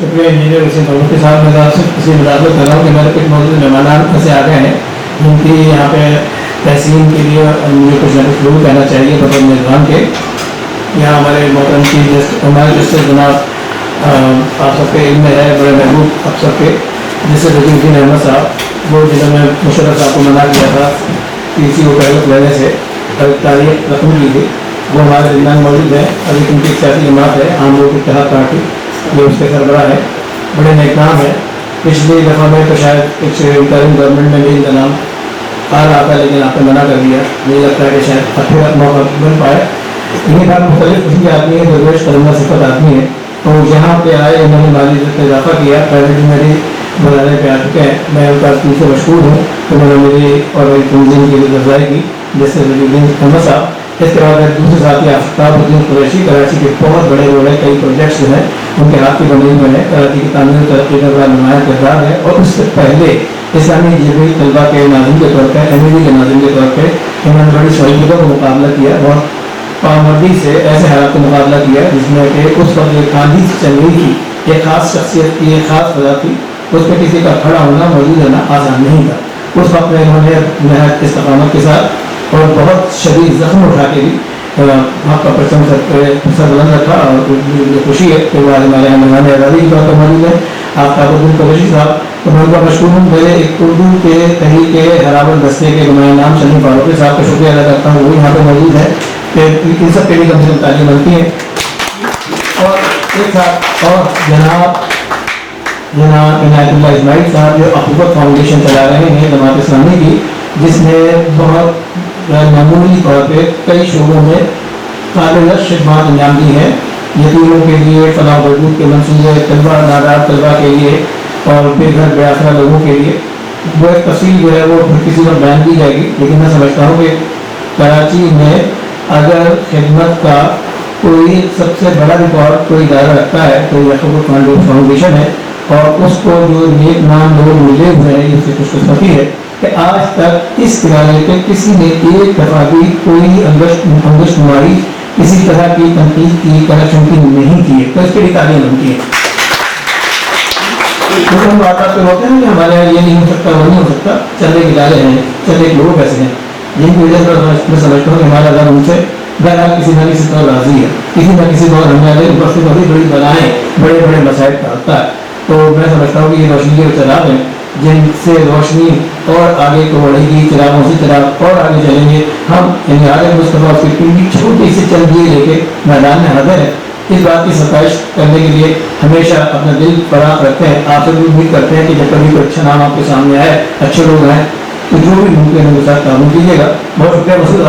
शुक्रिया इंजीनियर हुसैन फारूकी साहब। मैं सिर्फ इसी मुदाखलत कर रहा हूँ कि मेरे कुछ मौजूद मेहमान से आ गए हैं जिनकी यहाँ पे तहसीन के लिए मुझे कुछ ना कुछ लोग कहना चाहिए बतौर मेज़बान के। यहाँ हमारे मोहतरम चीफ जस्टिस हमारे जस्टिस जनाब आप सबके इल्म में है, बड़े महबूब आप सबके जैसे रजीउद्दीन अहमद साहब, वो जिन्होंने मुशर्रफ साहब को मना किया था PC को पहले लेने से तारीख रकम की थी, वो हमारे दरमियान मौजूद है। अभी उनकी सियासी जमात है आम लोग इत्तेहाद पार्टी, ये उसके सरबराह है, बड़े नेक नाम है। पिछली दफ़ा में तो शायद एक इंटरिम गवर्नमेंट में भी इनका नाम आ रहा था, लेकिन आपने मना कर दिया। मुझे लगता है कि शायद फिर मौका बन पाए। इन्हीं बात मुख्तलिफ किस्म के आदमी है, दरवेश कलमा सिफत आदमी है, तो यहाँ पे आए इन्होंने माली इज्जत में इजाफा किया, पहले भी मेरी बुलाने पे आ चुके हैं। मैं उनका दिल से मशहूर हूँ, उन्होंने मेरी और मेरी तंजीम की रजाई की जैसे रजीउद्दीन अहमद साहब। इसके बाद दूसरे साथी आफ्ताबुद्दीन कुरैशी, कराची के बहुत बड़े बड़े कई प्रोजेक्ट्स जो हैं उनके हाथ की बने हुए हैं। कराची की तामीर तरक्की का बड़ा नुमाया किरदार है। और उससे पहले इस्लामी जबरी तलबा के नाज़िम के तौर पर, MAD के नाज़िम के तौर पर इन्होंने बड़ी शहीदों का मुकाबला किया और पामर्दी से ऐसे हालात का मुकाबला किया जिसमें कि उस वक्त एक आंधी से चल रही थी, एक ख़ास शख्सियत की एक ख़ास वजह थी, उस पर किसी का खड़ा होना मौजूद रहना आसान नहीं था। उस वक्त में इन्होंने नहायत इस्तकामत के साथ और बहुत शदीद जख्म उठा के भी आपका परचम सर बुलंद रखा। और मुझे खुशी है कि वो हमारे यहाँ मेहमान आज़ादी की तौर पर मौजूद है आफ्ताबुद्दीन कुरैशी साहब। तो मैं उनका मशहूर हूँ। मेरे एक उर्दू के कहीं के हरावर दस्ते के नुमाया नाम शनी फारूकी साहब का शुक्रिया अदा करता हूँ, वो यहाँ पर मौजूद है कि इन सब के लिए कम से कम तालीम बनती है। और एक साथ और जनाब इनायतुल्लाह इस्माइल साहब जो अखुवत फाउंडेशन चला रहे हैं जमात इस्लामी की, जिसने बहुत मामूली तौर पर कई शोबों में काबिल खिदमत अंजाम दी है। यतीमों के लिए फलाह बहबूद के मंसूबे, तलबा नादार तलबा के लिए और बेघर बेआसरा लोगों के लिए। वो एक तफसील जो है वो किसी पर बयान की जाएगी, लेकिन मैं समझता हूँ कि कराची में अगर खिदमत का कोई सबसे बड़ा रिकॉर्ड कोई इदारा रखता है तो यह अखुवत फाउंडेशन है। और उसको जो नेक नाम लोग मिले हुए हैं, इससे खुशकिस्मती है कि आज तक इस किराए पे किसी ने एक दफ़ा भी कोई अंगश नुमाई, किसी तरह की तनकीद की, करप्शन की नहीं की है। तो इसके लिए तालीम बनती है। तो हम बात करते होते हैं कि हमारे यहाँ ये नहीं हो सकता, वो नहीं हो सकता। चंद एक इदारे हैं, चंद एक लोग ऐसे हैं जिनकी वजह से मैं समझता हूँ कि हमारा अगर उनसे बहरहाल किसी न किसी तरह राजी है, किसी न किसी दौर हमारे ऊपर से बड़ी बड़ी बनाए बड़े बड़े मसाइल का होता है। तो मैं समझता हूँ कि ये रोशनी के चिराग हैं जिनसे रोशनी और आगे को बढ़ेगी, चिरागों से चिराग और आगे चलेंगे। हम इंतजार मुस्तफा की पीढ़ी छोटी सी चंद ये लेके मैदान में हाजिर है। इस बात की सफाइश करने के लिए हमेशा अपना दिल फराग रखते हैं। आपसे भी उम्मीद करते हैं कि जब कभी कोई अच्छा नाम आपके सामने आए, अच्छे लोग हैं, तो जो भी मुमकिन है उनके साथ ताउन कीजिएगा। बहुत शुक्रिया मसूद।